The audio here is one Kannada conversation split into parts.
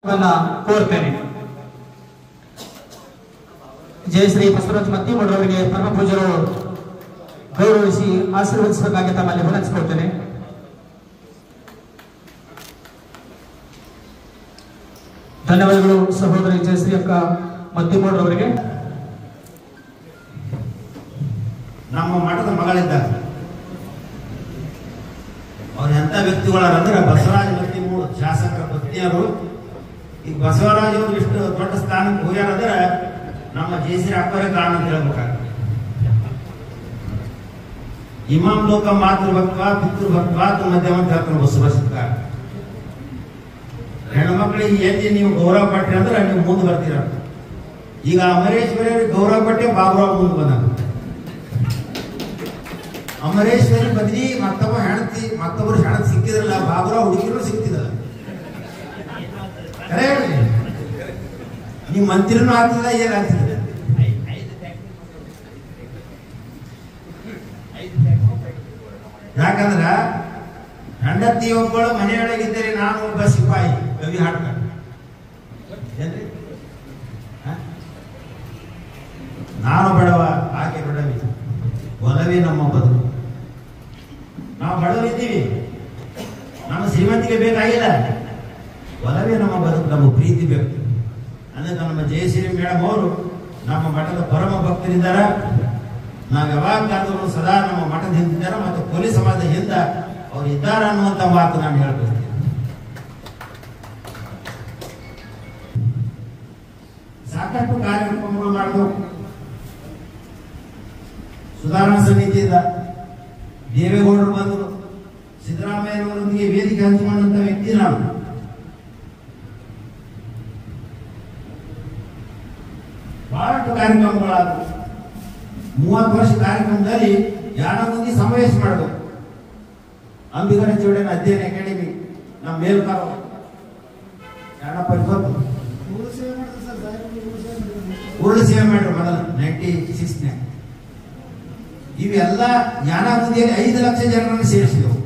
ಕೋರ್ತೇನೆ. ಜಯಶ್ರೀ ಬಸವರಾಜ ಮತ್ತಿಮಠರವರಿಗೆ ಪರಮ ಪೂಜ್ಯರು ಗೌರವಿಸಿ ಆಶೀರ್ವದಿಸಬೇಕಾಗಿ ತಮ್ಮಲ್ಲಿ ವಿನಂತಿಸಿಕೊಳ್ತೇನೆ. ಧನ್ಯವಾದಗಳು ಸಹೋದರಿ ಜಯಶ್ರೀ ಅಕ್ಕ ಮತ್ತಿಮಠರವರಿಗೆ. ನಮ್ಮ ಮಠದ ಮಗಳಿದ್ದಾರೆ. ಅವ್ರು ಎಂತ ವ್ಯಕ್ತಿಗಳಂದ್ರೆ ಬಸವರಾಜ ಮತ್ತಿಮೂರು ಶಾಸಕರ ಪತ್ನಿಯರು. ಈಗ ಬಸವರಾಜ್ ಅವರು ಇಷ್ಟು ದೊಡ್ಡ ಸ್ಥಾನಕ್ಕೆ ಹೋಗ್ಯಾರಂದ್ರೆ ನಮ್ಮ ಜಯಶ್ರೀ ಅಕ್ಕವರೇ ಕಾರಣ ಅಂತ ಹೇಳ್ಬೇಕಾಗ್ತದೆ. ಇಮಾಮ್ ಲೋಕ ಮಾತೃಭಕ್ತ ಪಿತೃಭಕ್ತ ಮಧ್ಯಮ ಅಂತ ಹೇಳ್ತಾರೆ ಬಸವರಾಜ. ಹೆಣ್ಮಕ್ಳಿಗೆ ಎಲ್ಲಿ ನೀವು ಗೌರವ ಪಟ್ರಿ ಅಂದ್ರೆ ನೀವು ಮುಂದೆ ಬರ್ತೀರ. ಈಗ ಅಮರೇಶ್ವರಿಯವ್ರಿಗೆ ಗೌರವ ಪಟ್ಟೆ ಬಾಬುರಾವ್ ಮುಂದೆ ಬಂದ. ಅಮರೇಶ್ವರಿ ಬದಲಿ ಮತ್ತೊಬ್ಬ ಹೆಣತಿ ಮತ್ತೊಬ್ಬರು ಹೆಣತಿ ಸಿಕ್ಕಿದ್ರಲ್ಲ, ಬಾಬುರಾವ್ ಹುಡುಗಿರು ಸಿಕ್ತಿದಲ್ಲ. ನೀವು ಮಂತ್ರಿನೂ ಆಗ್ತದ ಏನಾಗ್ತದೆ. ಯಾಕಂದ್ರ ಹೆಂಡತಿ ಒಬ್ಬಳು ಮನೆಯೊಳಗಿದ್ದರೆ ನಾನು ಒಬ್ಬ ಸಿಪಾಯಿ ಕವಿ ಹಾಡ್ತ ಏನ್ರಿ. ನಾನು ಬಡವ ಆಕೆ ಬಡವಿ, ಒಲವೇ ನಮ್ಮ ಬದುಕು. ನಾವು ಬಡವರಿದ್ದೀವಿ, ನಮ್ಮ ಶ್ರೀಮಂತಿಗೆ ಬೇಕಾಗಿಲ್ಲ, ಒಲವೇ ನಮ್ಮ ಬದುಕು, ನಮ್ಮ ಪ್ರೀತಿ ಬೇಕು. ಅಂದ್ರೆ ನಮ್ಮ ಜಯಶ್ರೀ ಮೇಡಮ್ ಅವರು ನಮ್ಮ ಮಠದ ಪರಮ ಭಕ್ತರಿದ್ದಾರೆ. ನಾವು ಯಾವಾಗಾದರೂ ಸದಾ ನಮ್ಮ ಮಠದ ಹಿಂದಿದ್ದಾರೆ ಮತ್ತು ಪೊಲೀಸ್ ಸಮಾಜದ ಹಿಂದ ಅವ್ರು ಇದ್ದಾರೆ ಅನ್ನುವಂಥ ಮಾತು ನಾನು ಹೇಳ್ಕೊಳ್ತೀನಿ. ಸಾಕಷ್ಟು ಕಾರ್ಯಕ್ರಮಗಳು ಮಾಡಿದವು. ಸುಧಾರಣಾ ಸಮಿತಿಯಿಂದ ದೇವೇಗೌಡರು ಬಂದರು. ಸಿದ್ದರಾಮಯ್ಯನವರೊಂದಿಗೆ ವೇದಿಕೆ ಹಂಚಿಕೊಂಡಂತ ವ್ಯಕ್ತಿ ನಾನು. ಬಹಳಷ್ಟು ಕಾರ್ಯಕ್ರಮಗಳಾದವು. 30 ವರ್ಷ ಕಾರ್ಯಕ್ರಮದಲ್ಲಿ ಯಾರ ಮಂದಿ ಸಮಾವೇಶ ಮಾಡಿದವು. ಅಂಬಿಗರ ಚೌಡನ ಅಧ್ಯಯನ ಅಕಾಡೆಮಿ ನಮ್ಮ ಮೇಲ್ಕಾರ ಉರುಳು ಸೇವೆ ಮಾಡ್ರು ಮೊದಲ 96ನೇ. ಇವೆಲ್ಲ ಜ್ಞಾನ ಮಂದಿಯಲ್ಲಿ 5 ಲಕ್ಷ ಜನರನ್ನು ಸೇರಿಸಿದವು.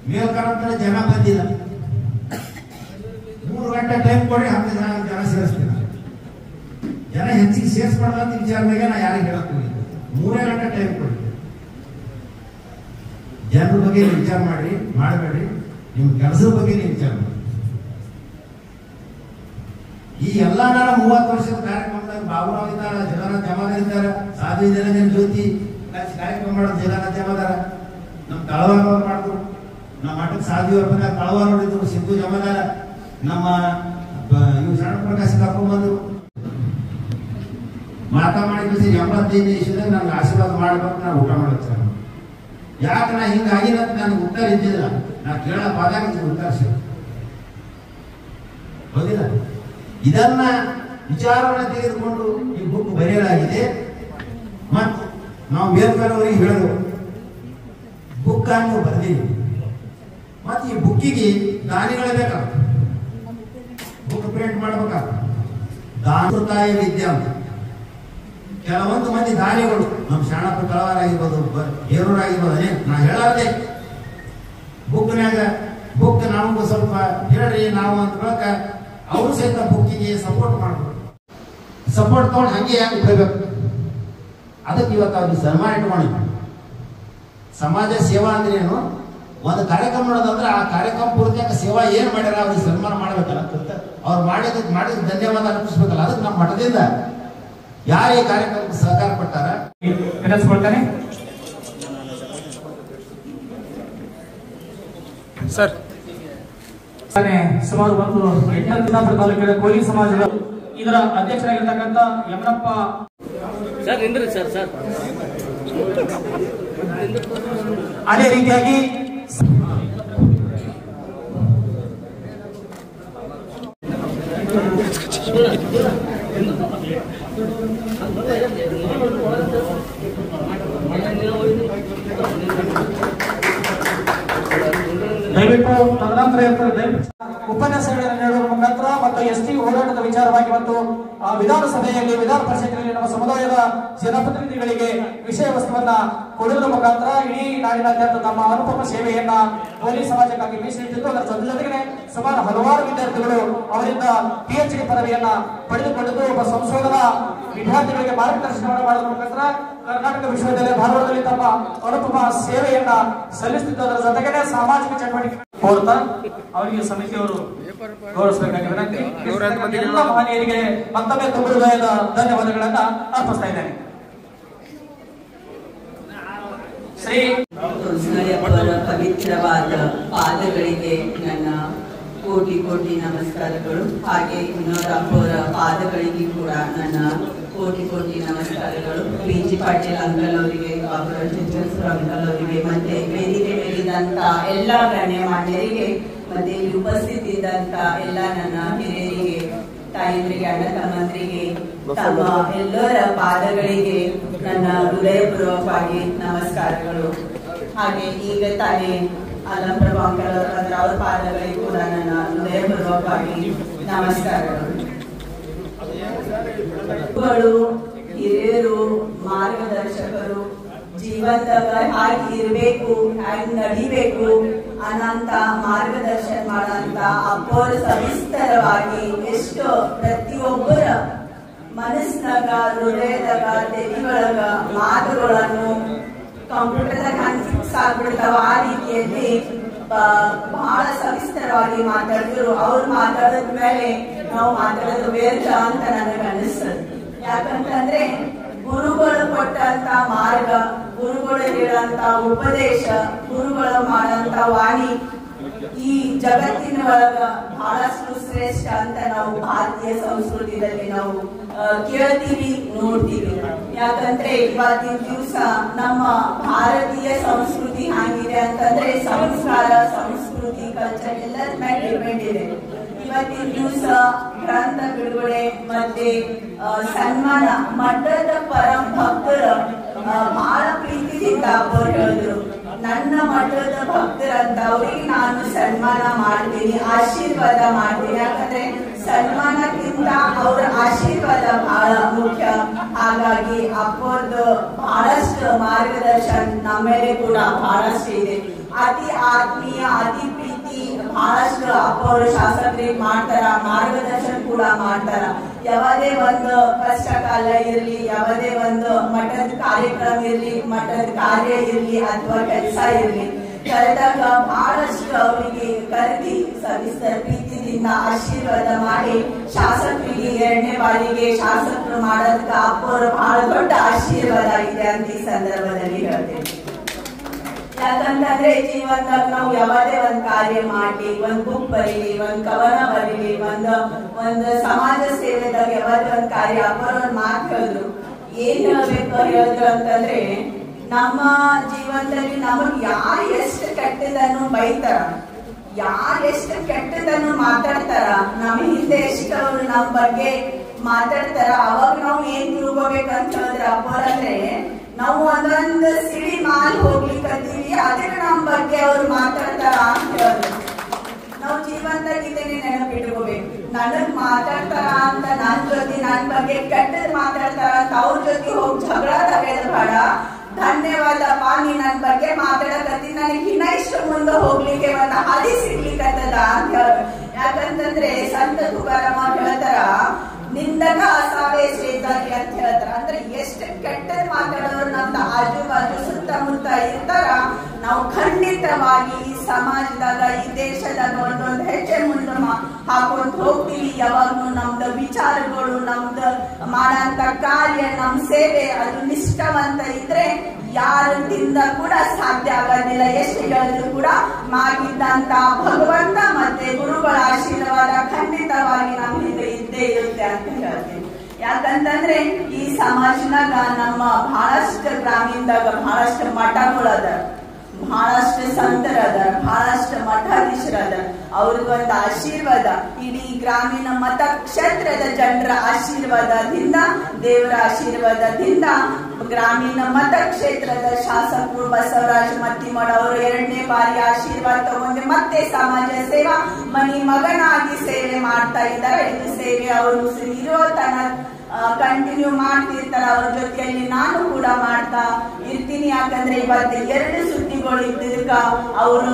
ಮೇಲ್ಕಾರಂತರ ಜನ ಬಂದಿಲ್ಲ. 3 ಗಂಟೆ ಟೈಮ್ ಕೊಡಿ 10 ಜನ ಸೇರಿಸ್ತೀನಿ. ಜನ ಹೆಚ್ಚಿಗೆ ಸೇರಿಸ್ಬಾರ್ದಂತ ವಿಚಾರದಾಗ ನಾ ಯಾರಿಗೆ ಹೇಳಕ್ ಹೋಗಿದ್ದೆ. 3 ಗಂಟೆ ಟೈಮ್ ಕೊಡಿ. ಜನರ ಬಗ್ಗೆ ನೀವು ವಿಚಾರ ಮಾಡಿ ಮಾಡಬೇಡ್ರಿ, ನಿಮ್ಮ ಕೆಲಸದ ಬಗ್ಗೆ ನೀವು ವಿಚಾರ ಮಾಡಿ. ಈ ಎಲ್ಲ ನಾನು 30 ವರ್ಷದ ಕಾರ್ಯಕ್ರಮದಾಗ ಬಾಬುರಾವ್ ಇದ್ದಾರೆ, ಜಗನ್ನಾಥ್ ಜಮಾದಾರ್ ಇದ್ದಾರೆ, ಸಾಧ್ವಿ ನಿರಂಜನ ಜ್ಯೋತಿ ಕಾರ್ಯಕ್ರಮ ಮಾಡೋದು ಜಗನ್ನಾಥ್ ಜಮಾದಾರ, ನಮ್ಮ ತಳವಾರ ಮಾಡಿದ್ರು. ನಮ್ಮ ಮಠಕ್ಕೆ ಸಾಧ್ವಿ ಅವ್ರ ಬಂದಾಗ ತಳವಾರ ನೋಡಿದ್ರು, ಸಿದ್ದು ಜಮಾದಾರ, ನಮ್ಮ ಇವು ಶರಣ ಪ್ರಕಾಶ ಕರ್ಕೊಂಡ್ ಬಂದ್ರು. ಮಾತಾ ಮಾಡಿದ್ರು 85 ಇಷ್ಟದಾಗ ನನಗೆ ಆಶೀರ್ವಾದ ಮಾಡ್ಬೇಕು, ನಾನು ಊಟ ಮಾಡೋದು. ಯಾಕೆ ನಾ ಹಿಂಗಾಗಿಲ್ಲ ನನಗೆ ಉತ್ತರ ಇದ್ದಿಲ್ಲ. ನಾ ಕೇಳ ಪಾದಾಗ ಉತ್ತರ ಸಿಗ ಹೌದಿಲ್ಲ. ಇದನ್ನ ವಿಚಾರವನ್ನು ತೆಗೆದುಕೊಂಡು ಈ ಬುಕ್ ಬರೆಯಲಾಗಿದೆ. ಮತ್ತು ನಾವು ಬೇರ್ಕರ್ ಅವರಿಗೆ ಹೇಳಿದ್ರು, ಬುಕ್ ನೀವು ಬರೆದೀವಿ, ಮತ್ತು ಈ ಬುಕ್ಕಿಗೆ ದಾನಿಗಳೇ ಬೇಕಾಗ್ತದೆ. ಬುಕ್ ಪ್ರಿಂಟ್ ಮಾಡ್ಬೇಕಾಗ್ತದೆ. ದಾನೃತಾಯ ವಿದ್ಯೆ ಅಂತ ಕೆಲವೊಂದು ಮಂದಿ ದಾನಿಗಳು ನಮ್ಮ ಶಾಣಪ್ಪ ತಳವಾರ ಆಗಿರ್ಬೋದು, ಹೇರೂರಾಗಿರ್ಬೋದು, ನಾ ಹೇಳಾರ್ದೆ ಬುಕ್ನಾಗ ಬುಕ್ ನಮಗೂ ಸ್ವಲ್ಪ ಹೇಳ್ರಿ ನಾವು ಅಂತ ಬಳಕ ಅವರು ಸಹಿತ ಬುಕ್ಕಿಗೆ ಸಪೋರ್ಟ್ ಮಾಡ್ಬೋದು. ಸಪೋರ್ಟ್ ತಗೊಂಡು ಹಂಗೆ ಯಾಕೆ ಉಪಯೋಗಬೇಕು. ಅದಕ್ಕೆ ಇವತ್ತು ಅವ್ರಿಗೆ ಸನ್ಮಾನ ಇಟ್ಕೊಂಡಿದ್ವಿ. ಸಮಾಜ ಸೇವಾ ಅಂದ್ರೆ ಏನು, ಒಂದು ಕಾರ್ಯಕ್ರಮ ಮಾಡೋದಂದ್ರೆ ಆ ಕಾರ್ಯಕ್ರಮ ಪೂರ್ತಿಯಾಗ ಸೇವಾ ಏನ್ ಮಾಡ್ಯಾರ ಅವ್ರಿಗೆ ಸನ್ಮಾನ ಮಾಡ್ಬೇಕಲ್ಲ. ಅವ್ರು ಮಾಡಿದ ಧನ್ಯವಾದ ಅರ್ಪಿಸ್ಬೇಕಲ್ಲ. ಅದಕ್ಕೆ ನಮ್ಮ ಮಠದಿಂದ ಯಾರು ಈ ಕಾರ್ಯಕ್ರಮಕ್ಕೆ ಸಹಕಾರ ಕೊಟ್ಟಾರ ವಿನಂತಿಸಿಕೊಳ್ತೇನೆ. ಸರ್ ಸುಮಾರು 8 ತಾಲೂಕಿನ ಕೋಲಿ ಸಮಾಜದ ಇದರ ಅಧ್ಯಕ್ಷರಾಗಿರ್ತಕ್ಕಂಥ ಯಮನಪ್ಪ ಸರ್ ನಿಂದ್ರಿ ಸರ್. ಅದೇ ರೀತಿಯಾಗಿ ದಯವಿಟ್ಟು ತದನಂತರ ಉಪನ್ಯಾಸಗಳನ್ನು ನೀಡುವ ಮುಖಾಂತರ ಮತ್ತು ಎಸ್ಟಿ ಹೋರಾಟದ ವಿಚಾರವಾಗಿ ಮತ್ತು ವಿಧಾನಸಭೆಯಲ್ಲಿ ವಿಧಾನ ಪರಿಷತ್ತಿನಲ್ಲಿ ನಮ್ಮ ಸಮುದಾಯದ ಜನಪ್ರತಿನಿಧಿಗಳಿಗೆ ವಿಷಯ ವಸ್ತುವನ್ನ ಕೊಡುವುದರ ಮುಖಾಂತರ ಇಡೀ ನಾಡಿನಾದ್ಯಂತ ನಮ್ಮ ಅನುಪಮ ಸೇವೆಯನ್ನ ಕೋಲಿ ಸಮಾಜಕ್ಕಾಗಿ ಮೀಸಲಿಟ್ಟಿದ್ದು ಅದರ ಜೊತೆಗೆ ಸುಮಾರು ಹಲವಾರು ವಿದ್ಯಾರ್ಥಿಗಳು ಅವರಿಂದ PhD ಪದವಿಯನ್ನ ಪಡೆದುಕೊಂಡಿದ್ದು ಒಬ್ಬ ಸಂಶೋಧನಾ ವಿದ್ಯಾರ್ಥಿಗಳಿಗೆ ಮಾರ್ಗದರ್ಶನವನ್ನು ಮಾಡುವ ಮುಖಾಂತರ ಕರ್ನಾಟಕ ವಿಶ್ವವಿದ್ಯಾಲಯ ಧಾರವಾಡದಲ್ಲಿ ತಮ್ಮ ಅನುಪಮ ಸೇವೆಯನ್ನ ಸಲ್ಲಿಸುತ್ತಿದ್ದು ಅದರ ಜೊತೆಗೆ ಸಾಮಾಜಿಕ ಚಟುವಟಿಕೆ ಕೋರ್ತಾ ಅವರಿಗೆ ಸಮಿತಿಯವರು ಗೌರವಿಸಬೇಕಾಗಿ ವಿನಂತಿ. ಎಲ್ಲ ಮಹನೀಯರಿಗೆ ಮತ್ತೊಮ್ಮೆ ತುಂಬ ಹೃದಯದ ಧನ್ಯವಾದಗಳನ್ನ ಅರ್ಪಿಸ್ತಾ ಇದ್ದೇನೆ. ಶ್ರೀ ಪವಿತ್ರವಾದ ಪಾದಗಳಿಗೆ ನನ್ನ ಕೋಟಿ ಕೋಟಿ ನಮಸ್ಕಾರಗಳು. ಹಾಗೆ ವಿನೋದಪ್ಪರ ಪಾದಗಳಿಗೆ ಕೂಡ ನನ್ನ ಕೋಟಿ ಕೋಟಿ ನಮಸ್ಕಾರಗಳು. PG ಪಾಟೀಲ್ ಅಂಕಲ್ ಅವರಿಗೆ, ಡಾಕ್ಟರ್ ಚಿತ್ರೇಶ್ವರ ಅಂಕಲ್ ಅವರಿಗೆ, ಮತ್ತೆ ವೇದಿಕೆ ಮೇಲಿದ್ದಂತ ಎಲ್ಲ ಗಣ್ಯಮಾನ್ಯರಿಗೆ, ಮತ್ತೆ ಉಪಸ್ಥಿತಿ ಇದ್ದಂತ ಎಲ್ಲ ನನ್ನ ಹಿರಿಯರಿಗೆ, ತಾಯಂದ್ರಿಗೆ, ಅಣ್ಣ ತಮ್ಮಂದ್ರಿಗೆ, ತಮ್ಮ ಎಲ್ಲರ ಪಾದಗಳಿಗೆ ನನ್ನ ಹೃದಯಪೂರ್ವಕವಾಗಿ ನಮಸ್ಕಾರಗಳು. ಹಾಗೆ ಈಗ ತಾನೇ ಅಲಂಪ್ರಭು ಅಂಕಲ್ ಅವರ ಪಾದಗಳಿಗೆ ಕೂಡ ನನ್ನ ಹೃದಯಪೂರ್ವಕವಾಗಿ ನಮಸ್ಕಾರಗಳು. ಹಿರಿಯರು, ಮಾರ್ಗದರ್ಶಕರು, ಜೀವನದಾಗ ಹಾಗೆ ಇರಬೇಕು, ಹಾಗೆ ನಡಿಬೇಕು ಅನ್ನಂತ ಮಾರ್ಗದರ್ಶನ ಮಾಡಂತ ಅಪ್ಪರ ಸವಿಸ್ತರವಾಗಿ ಎಷ್ಟು ಪ್ರತಿಯೊಬ್ಬರ ಮನಸ್ಸಿನಾಗ, ಹೃದಯದಾಗ, ತೆರೆಯೊಳಗ ಮಾತುಗಳನ್ನು ಕಂಪ್ಯೂಟರ್ದಾಗ ಫಿಕ್ಸ್ ಆಗ್ಬಿಡ್ತಾವ. ಆ ರೀತಿಯಲ್ಲಿ ಬಹಳ ಸವಿಸ್ತರವಾಗಿ ಮಾತಾಡಿದ್ರು. ಅವ್ರು ಮಾತಾಡಿದ ಮೇಲೆ ನಾವು ಮಾತಾಡೋದು ವ್ಯರ್ಥ ಅಂತ ನನಗೆ ಅನಿಸ್ತದೆ. ಯಾಕಂತಂದ್ರೆ ಗುರುಗಳು ಕೊಟ್ಟಂತ ಮಾರ್ಗ, ಗುರುಗಳು ಹೇಳಂತ ಉಪದೇಶ, ಗುರುಗಳು ಮಾಡಂತ ವಾಣಿ ಈ ಜಗತ್ತಿನ ಒಳಗ ಬಹಳಷ್ಟು ಶ್ರೇಷ್ಠ ಅಂತ ನಾವು ಭಾರತೀಯ ಸಂಸ್ಕೃತಿಯಲ್ಲಿ ನಾವು ಕೇಳ್ತೀವಿ, ನೋಡ್ತೀವಿ. ಯಾಕಂದ್ರೆ ಇವತ್ತಿನ ದಿವಸ ನಮ್ಮ ಭಾರತೀಯ ಸಂಸ್ಕೃತಿ ಹಂಗಿದೆ ಅಂತಂದ್ರೆ ಸಂಸ್ಕಾರ, ಸಂಸ್ಕೃತಿ, ಕಲ್ಚರ್ ಎಲ್ಲರ ಮೇಲೆ ಡಿಪೆಂಡ್ ಇದೆ. ಇವತ್ತಿನ ದಿವಸ ಗ್ರಂಥ ಬಿಡುಗಡೆ ಮತ್ತೆ ಸನ್ಮಾನ ಮಠದ ಪರಂ ಭಕ್ತರ ಬಹಳ ಪ್ರೀತಿಯಿಂದ ಅವರು ಹೇಳಿದ್ರು, ನನ್ನ ಮಠದ ಭಕ್ತರಂತ ಅವ್ರಿಗೆ ನಾನು ಸನ್ಮಾನ ಮಾಡ್ತೀನಿ, ಆಶೀರ್ವಾದ ಮಾಡ್ತೀನಿ. ಯಾಕಂದ್ರೆ ಸನ್ಮಾನಕ್ಕಿಂತ ಅವರ ಆಶೀರ್ವಾದ ಬಹಳ ಮುಖ್ಯ. ಹಾಗಾಗಿ ಅಪ್ಪರದು ಬಹಳಷ್ಟು ಮಾರ್ಗದರ್ಶನ ನಮ್ಮ ಮೇಲೆ ಕೂಡ ಬಹಳಷ್ಟು ಇದೆ. ಅತಿ ಆತ್ಮೀಯ, ಅತಿ ಪ್ರೀತಿ ಬಹಳಷ್ಟು ಅಪ್ಪವರು ಶಾಸಕರಿಗೆ ಮಾಡ್ತಾರ, ಮಾರ್ಗದರ್ಶನ ಕೂಡ ಮಾಡ್ತಾರ. ಯಾವುದೇ ಒಂದು ಕಷ್ಟ ಕಾಲ ಇರ್ಲಿ, ಯಾವುದೇ ಒಂದು ಮಠದ ಕಾರ್ಯಕ್ರಮ ಇರ್ಲಿ, ಮಠದ ಕಾರ್ಯ ಇರ್ಲಿ ಅಥವಾ ಕೆಲಸ ಇರ್ಲಿ, ಕರೆದಾಗ ಬಹಳಷ್ಟು ಅವರಿಗೆ ಕರೆದಿ ಸವಿಸ್ತರ ಪ್ರೀತಿಯಿಂದ ಆಶೀರ್ವಾದ ಮಾಡಿ ಶಾಸಕರಿಗೆ 2ನೇ ಬಾರಿಗೆ ಶಾಸಕರು ಮಾಡೋದಕ್ಕೆ ಅಪ್ಪವರು ಬಹಳ ದೊಡ್ಡ ಆಶೀರ್ವಾದ ಇದೆ ಅಂತ ಈ ಸಂದರ್ಭದಲ್ಲಿ ಹೇಳ್ತೇನೆ. ಯಾಕಂತಂದ್ರೆ ಜೀವನದಾಗ ನಾವು ಯಾವುದೇ ಒಂದ್ ಕಾರ್ಯ ಮಾಡಿ, ಒಂದ್ ಬುಕ್ ಬರೀಲಿ, ಒಂದ್ ಕವನ ಬರೀಲಿ, ಒಂದು ಸಮಾಜ ಸೇವೆದಾಗ ಯಾವುದೇ ಒಂದ್ ಕಾರ್ಯ ಅಪ್ಪರ ಒಂದ್ ಮಾತು ಹೇಳಿದ್ರು. ಏನ್ ಹೇಳ್ಬೇಕು ಹೇಳಿದ್ರು ಅಂತಂದ್ರೆ, ನಮ್ಮ ಜೀವನದಲ್ಲಿ ನಮಗ್ ಯಾರು ಎಷ್ಟು ಕೆಟ್ಟದನ್ನು ಬೈತಾರ, ಯಾರು ಎಷ್ಟು ಕೆಟ್ಟದನ್ನು ಮಾತಾಡ್ತಾರ, ನಮ್ಮ ಹಿಂದೆ ಎಷ್ಟು ಅವರು ನಮ್ಮ ಬಗ್ಗೆ ಮಾತಾಡ್ತಾರ, ಅವಾಗ ನಾವು ಏನ್ ತಿಳ್ಕೊಬೇಕಂತ ಹೇಳಿದ್ರೆ ಅಪ್ಪರಂದ್ರೆ, ನಾವು ಒಂದೊಂದು ಸಿಡಿ ಮಾಲ್ ಹೋಗ್ಲಿಕ್ಕೀವಿ, ಅದಕ್ಕೆ ನಮ್ಮ ಬಗ್ಗೆ ಅವ್ರು ಮಾತಾಡ್ತಾರ ಅಂತ ಹೇಳಿದ್ರು. ನಾವು ಜೀವನದಾಗ ಇದನ್ನೇ ನೆನಪಿಟ್ಕೋಬೇಕು. ನನಗ್ ಮಾತಾಡ್ತಾರ ಅಂತ ನನ್ ಜೊತೆ ನನ್ನ ಬಗ್ಗೆ ಕೆಟ್ಟದ್ ಮಾತಾಡ್ತಾರ ಅಂತ ಅವ್ರ ಜೊತೆ ಹೋಗಿ ಜಗಳ ತಗೆದ್ರ ಬೇಡ. ಧನ್ಯವಾದಪ್ಪ, ನೀ ನನ್ ಬಗ್ಗೆ ಮಾತಾಡಕತ್ತಿ, ನನಗೆ ಇನ್ನ ಇಷ್ಟು ಮುಂದೆ ಹೋಗ್ಲಿಕ್ಕೆ ಒಂದು ಹಾದಿ ಸಿಗ್ಲಿಕ್ಕತ್ತದ ಅಂತ ಹೇಳ. ಯಾಕಂತಂದ್ರೆ ಸಂತ ತುಕಾರಾಮ ಹೇಳ್ತಾರ, ನಿಂದಕ ಅಸಾವೇ ಶ್ರೇತಾಗಿ ಅಂತ ಹೇಳ್ತಾರ. ಅಂದ್ರೆ ಎಷ್ಟು ಕೆಟ್ಟದ್ ಮಾತಾಡೋರು ನಮ್ಮ ಆಜು ಬಾಜು ಸುತ್ತಮುತ್ತ ಇರ್ತಾರ, ನಾವು ಖಂಡಿತವಾಗಿ ಈ ಸಮಾಜದಾಗ, ಈ ದೇಶದಾಗ ಒಂದೊಂದು ಹೆಜ್ಜೆ ಮುಂದೆ ಹಾಕೊಂಡ್ ಹೋಗ್ತೀವಿ. ಯಾವಾಗ್ಲೂ ನಮ್ದು ವಿಚಾರಗಳು, ನಮ್ದು ಮಾಡಂತ ಕಾರ್ಯ, ನಮ್ ಸೇವೆ ಅದು ನಿಷ್ಠವಂತ ಇದ್ರೆ ಯಾರಿಂದ ಕೂಡ ಸಾಧ್ಯ ಆಗೋದಿಲ್ಲ. ಎಷ್ಟು ಹೇಳಿದ್ರು ಕೂಡ ಮಾಗಿದ್ದಂತ ಭಗವಂತ ಮತ್ತೆ ಗುರುಗಳ ಆಶೀರ್ವಾದ ಖಂಡಿತವಾಗಿ ನಮ್ಮ ಹಿಂದೆ ಇದ್ದೇ ಇರುತ್ತೆ ಅಂತ ಹೇಳ್ತೀನಿ. ಯಾಕಂತಂದ್ರೆ ಈ ಸಮಾಜನಾಗ ನಮ್ಮ ಬಹಳಷ್ಟು ಗ್ರಾಮೀಣದಾಗ ಬಹಳಷ್ಟು ಮಠಗಳದ, ಬಹಳಷ್ಟು ಸಂತರದ, ಬಹಳಷ್ಟು ಮಠಾಧೀಶರದ. ಅವ್ರಿಗೊಂದು ಆಶೀರ್ವಾದ, ಇಡೀ ಗ್ರಾಮೀಣ ಮತಕ್ಷೇತ್ರದ ಜನರ ಆಶೀರ್ವಾದದಿಂದ, ದೇವರ ಆಶೀರ್ವಾದದಿಂದ ಗ್ರಾಮೀಣ ಮತಕ್ಷೇತ್ರದ ಶಾಸಕರು ಬಸವರಾಜ ಮತ್ತಿಮಠ ಅವರು 2ನೇ ಬಾರಿ ಆಶೀರ್ವಾದ ತಗೊಂಡು ಮತ್ತೆ ಸಮಾಜ ಸೇವಾ ಮನಿ ಮಗನಾಗಿ ಸೇವೆ ಮಾಡ್ತಾ ಇದ್ದಾರೆ. ಇದು ಸೇವೆ ಅವರು ಇರೋ ತನ ಕಂಟಿನ್ಯೂ ಮಾಡ್ತಿರ್ತಾರೆ. ಅವ್ರ ಜೊತೆಯಲ್ಲಿ ನಾನು ಕೂಡ ಮಾಡ್ತಾ ಇರ್ತೀನಿ. ಯಾಕಂದ್ರೆ ಇವತ್ತು 2 ಸುದ್ದಿಗಳು ಇದ್ದಕ್ಕ ಅವರು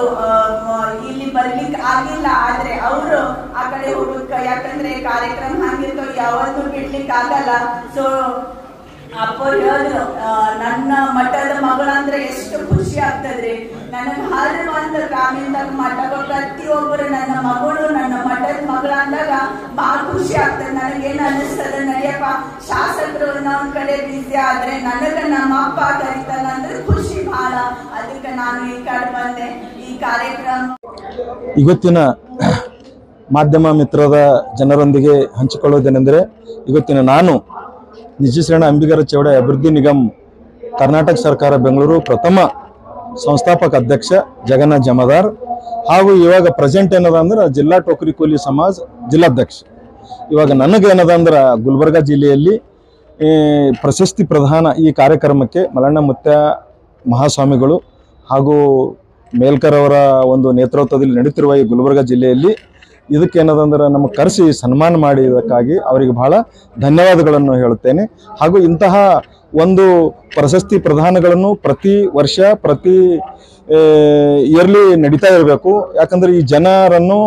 ಇಲ್ಲಿ ಬರ್ಲಿಕ್ಕೆ ಆಗಿಲ್ಲ. ಆದ್ರೆ ಅವರು ಆ ಕಡೆ ಹೋಗಕ್ಕ, ಯಾಕಂದ್ರೆ ಕಾರ್ಯಕ್ರಮ ಹಂಗಿರ್ತಾವ, ಯಾವತ್ತೂ ಬಿಡ್ಲಿಕ್ಕೆ ಆಗಲ್ಲ. ಸೊ ಅಪ್ಪರು ಹೇಳಿದ್ರು, ನನ್ನ ಮಠದ ಮಗಳಂದ್ರೆ ಎಷ್ಟು ಖುಷಿ ಆಗ್ತದ್ರಿ. ನನಗೆ ಒಂದು ಗ್ರಾಮೀಣದಾಗ ಮಠಗಳು ಪ್ರತಿಯೊಬ್ಬರು ನನ್ನ ಮಗಳು ನನ್ನ ಮಠದ ಮಗಳ ಅಂದಾಗ ಬಹಳ ಖುಷಿ ಆಗ್ತದೆ. ನನಗೇನು ಅನ್ನಿಸ್ತದೆ, ನಡಿಯಪ್ಪ ಶಾಸಕರು ಇನ್ನೊಂದ್ ಕಡೆ ಬಿಸಿ ಆದ್ರೆ ನನಗ ನಮ್ಮ ಅಪ್ಪ ಕರೀತಾನ ಅಂದ್ರೆ ಖುಷಿ ಬಹಳ. ಅದಕ್ಕೆ ನಾನು ಈ ಕಡೆ ಬಂದೆ. ಈ ಕಾರ್ಯಕ್ರಮ ಇವತ್ತಿನ ಮಾಧ್ಯಮ ಮಿತ್ರದ ಜನರೊಂದಿಗೆ ಹಂಚಿಕೊಳ್ಳುವುದೇನೆಂದರೆ, ಇವತ್ತಿನ ನಾನು ನಿಜಶರಣ ಅಂಬಿಗರ ಚೌಡ ಅಭಿವೃದ್ಧಿ ನಿಗಮ್ ಕರ್ನಾಟಕ ಸರ್ಕಾರ ಬೆಂಗಳೂರು ಪ್ರಥಮ ಸಂಸ್ಥಾಪಕ ಅಧ್ಯಕ್ಷ ಜಗನ್ನಾಥ್ ಜಮಾದಾರ್ ಹಾಗೂ ಇವಾಗ ಪ್ರೆಸೆಂಟ್ ಏನದ ಅಂದ್ರೆ ಜಿಲ್ಲಾ ಟೋಕರಿ ಕೂಲಿ ಸಮಾಜ ಜಿಲ್ಲಾಧ್ಯಕ್ಷ. ಇವಾಗ ನನಗೇನದ ಅಂದ್ರೆ ಗುಲ್ಬರ್ಗಾ ಜಿಲ್ಲೆಯಲ್ಲಿ ಪ್ರಶಸ್ತಿ ಪ್ರದಾನ ಈ ಕಾರ್ಯಕ್ರಮಕ್ಕೆ ಮಲ್ಲಣ್ಣ ಮುತ್ಯ ಮಹಾಸ್ವಾಮಿಗಳು ಹಾಗೂ ಮೇಲ್ಕರ್ ಅವರ ಒಂದು ನೇತೃತ್ವದಲ್ಲಿ ನಡೀತಿರುವ ಈ ಗುಲ್ಬರ್ಗಾ ಜಿಲ್ಲೆಯಲ್ಲಿ ಇದಕ್ಕೇನದಂದ್ರೆ ನಮಗೆ ಕರೆಸಿ ಸನ್ಮಾನ ಮಾಡಿದ್ದಕ್ಕಾಗಿ ಅವರಿಗೆ ಬಹಳ ಧನ್ಯವಾದಗಳನ್ನು ಹೇಳುತ್ತೇನೆ. ಹಾಗೂ ಇಂತಹ ಒಂದು ಪ್ರಶಸ್ತಿ ಪ್ರದಾನಗಳನ್ನು ಪ್ರತಿ ವರ್ಷ ಪ್ರತಿ ಇಯರ್ಲಿ ನಡೀತಾ ಇರಬೇಕು. ಯಾಕಂದರೆ ಈ ಜನರನ್ನು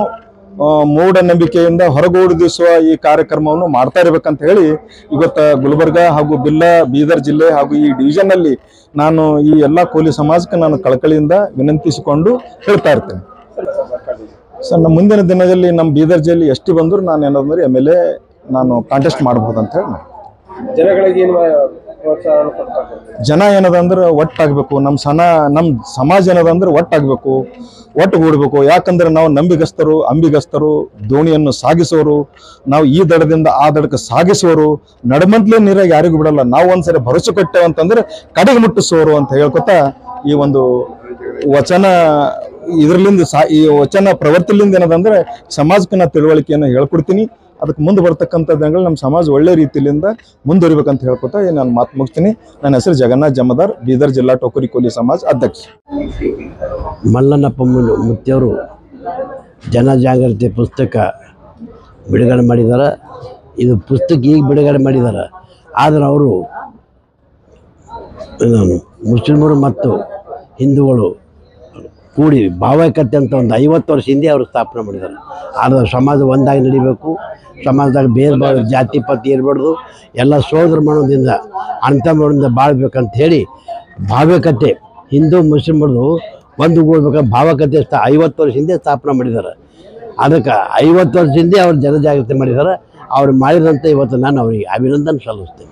ಮೂಢನಂಬಿಕೆಯಿಂದ ಹೊರಗೂಡಿಸುವ ಈ ಕಾರ್ಯಕ್ರಮವನ್ನು ಮಾಡ್ತಾ ಇರಬೇಕಂತ ಹೇಳಿ ಇವತ್ತು ಗುಲ್ಬರ್ಗಾ ಹಾಗೂ ಬೀದರ್ ಜಿಲ್ಲೆ ಹಾಗೂ ಈ ಡಿವಿಷನ್ನಲ್ಲಿ ನಾನು ಈ ಎಲ್ಲ ಕೂಲಿ ಸಮಾಜಕ್ಕೆ ನಾನು ಕಳಕಳಿಯಿಂದ ವಿನಂತಿಸಿಕೊಂಡು ಹೇಳ್ತಾ ಇರ್ತೇನೆ. ಸರ್, ನಮ್ಮ ಮುಂದಿನ ದಿನದಲ್ಲಿ ನಮ್ಮ ಬೀದರ್ ಜಿಲ್ಲೆ ಎಷ್ಟು ಬಂದರೂ ನಾನು ಏನಂದ್ರೆ MLA ನಾನು ಕಾಂಟೆಸ್ಟ್ ಮಾಡ್ಬೋದು ಅಂತ ಹೇಳಿ ಜನಗಳಿಗೆ ಜನ ಏನದಂದ್ರೆ ಒಟ್ಟಾಗಬೇಕು. ನಮ್ಮ ಸಮಾಜ ಏನದಂದ್ರೆ ಒಟ್ಟಾಗಬೇಕು, ಒಟ್ಟುಗೂಡಬೇಕು. ಯಾಕಂದ್ರೆ ನಾವು ನಂಬಿಗಸ್ತರು, ಅಂಬಿಗಸ್ತರು, ದೋಣಿಯನ್ನು ಸಾಗಿಸುವರು, ನಾವು ಈ ದಡದಿಂದ ಆ ದಡಕ್ಕೆ ಸಾಗಿಸುವರು, ನಡುಮಂತ್ಲೇ ನೀರಾಗ ಯಾರಿಗೂ ಬಿಡಲ್ಲ. ನಾವು ಒಂದ್ಸರಿ ಭರವಸೆ ಕೊಟ್ಟೇವೆ ಅಂತಂದ್ರೆ ಕಡೆಗೆ ಮುಟ್ಟಿಸುವರು ಅಂತ ಹೇಳ್ಕೊತಾ ಈ ಒಂದು ವಚನ ಇದರಲ್ಲಿಂದ ಈ ವಚನ ಪ್ರವೃತ್ತಿಲಿಂದ ಏನದಂದ್ರೆ ಸಮಾಜಕ್ಕೆ ನಾ ತಿಳುವಳಿಕೆಯನ್ನು ಹೇಳ್ಕೊಡ್ತೀನಿ. ಅದಕ್ಕೆ ಮುಂದೆ ಬರ್ತಕ್ಕಂಥ ದಿನಗಳು ನಮ್ಮ ಸಮಾಜ ಒಳ್ಳೆ ರೀತಿಯಿಂದ ಮುಂದುವರಿಬೇಕಂತ ಹೇಳ್ಕೊತಾ ನಾನು ಮಾತು ಮುಗಿಸ್ತೀನಿ. ನನ್ನ ಹೆಸರು ಜಗನ್ನಾಥ್ ಜಮಾದಾರ್, ಬೀದರ್ ಜಿಲ್ಲಾ ಟೋಕರಿ ಕೂಲಿ ಸಮಾಜ ಅಧ್ಯಕ್ಷ. ಮಲ್ಲಣ್ಣಪ್ಪ ಮುತ್ಯವರು ಜನಜಾಗೃತಿ ಪುಸ್ತಕ ಬಿಡುಗಡೆ ಮಾಡಿದ್ದಾರೆ. ಇದು ಪುಸ್ತಕ ಈಗ ಬಿಡುಗಡೆ ಮಾಡಿದ್ದಾರೆ. ಆದರೆ ಅವರು ಮುಸ್ಲಿಮರು ಮತ್ತು ಹಿಂದೂಗಳು ಕೂಡಿ ಭಾವೈಕ್ಯತೆ ಅಂತ ಒಂದು 50 ವರ್ಷ ಹಿಂದೆ ಅವರು ಸ್ಥಾಪನೆ ಮಾಡಿದ್ದಾರೆ. ಆದರೆ ಸಮಾಜ ಒಂದಾಗಿ ನಡಿಬೇಕು, ಸಮಾಜದಾಗ ಬೇರೆ ಜಾತಿ ಪತಿ ಇರಬಾರ್ದು, ಎಲ್ಲ ಸೋದರ ಮನೋದಿಂದ ಅಣ್ತಮ್ಮರಿಂದ ಬಾಳ್ಬೇಕಂತ ಹೇಳಿ ಭಾವೈಕ್ಯತೆ ಹಿಂದೂ ಮುಸ್ಲಿಮರು ಒಂದುಗೂಡ್ಬೇಕಾದ್ರೆ ಭಾವೈಕ್ಯತೆ 50 ವರ್ಷ ಹಿಂದೆ ಸ್ಥಾಪನೆ ಮಾಡಿದ್ದಾರೆ. ಅದಕ್ಕೆ 50 ವರ್ಷ ಹಿಂದೆ ಅವ್ರು ಜನಜಾಗೃತಿ ಮಾಡಿದ್ದಾರೆ. ಅವ್ರು ಮಾಡಿದಂತೆ ಇವತ್ತು ನಾನು ಅವರಿಗೆ ಅಭಿನಂದನೆ ಸಲ್ಲಿಸ್ತೇನೆ.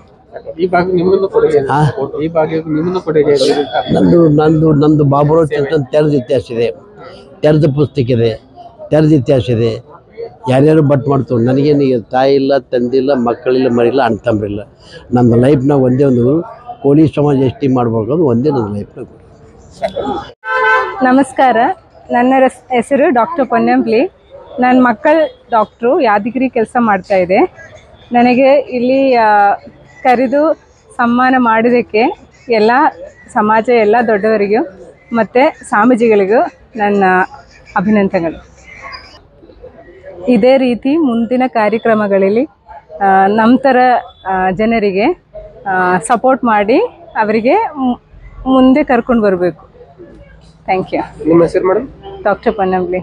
ನಂದು ಬಾಬುರಾವ್ ಚಿಂತನ್ ತೆರೆದ ಇತಿಹಾಸ ಇದೆ, ತೆರೆದ ಪುಸ್ತಕ ಇದೆ, ತೆರೆದ ಇತಿಹಾಸ ಇದೆ. ಯಾರ್ಯಾರು ಬಟ್ ಮಾಡ್ತೀವಿ. ನನಗೇನು ತಾಯಿ ಇಲ್ಲ, ತಂದಿಲ್ಲ, ಮಕ್ಕಳಿಲ್ಲ, ಮರಿಲ್ಲ, ಅಣ್ಣ ತಮ್ಮರಿಲ್ಲ. ನನ್ನ ಲೈಫ್ನಾಗ ಒಂದೇ ಒಂದು ಕೋಲಿ ಸಮಾಜ ಎಷ್ಟಿ ಮಾಡ್ಬೇಕು ಅದು ಒಂದೇ ನನ್ನ ಲೈಫ್ನಾಗ. ನಮಸ್ಕಾರ, ನನ್ನ ಹೆಸರು ಡಾಕ್ಟರ್ ಪೊನ್ನಂಪ್ಲಿ. ನನ್ನ ಮಕ್ಕಳು ಡಾಕ್ಟ್ರು, ಯಾದಗಿರಿ ಕೆಲಸ ಮಾಡ್ತಾಯಿದೆ. ನನಗೆ ಇಲ್ಲಿ ಕರೆದು ಸನ್ಮಾನ ಮಾಡೋದಕ್ಕೆ ಎಲ್ಲ ಸಮಾಜ ಎಲ್ಲ ದೊಡ್ಡವರಿಗೂ ಮತ್ತು ಸ್ವಾಮೀಜಿಗಳಿಗೂ ನನ್ನ ಅಭಿನಂದನೆಗಳು. ಇದೇ ರೀತಿ ಮುಂದಿನ ಕಾರ್ಯಕ್ರಮಗಳಲ್ಲಿ ನಮ್ಮ ಥರ ಜನರಿಗೆ ಸಪೋರ್ಟ್ ಮಾಡಿ ಅವರಿಗೆ ಮುಂದೆ ಕರ್ಕೊಂಡು ಬರಬೇಕು. Thank you. ನಿಮ್ಮ ಹೆಸರು ಮೇಡಮ್? ಡಾಕ್ಟರ್ ಪೊನ್ನಂಪ್ಲಿ.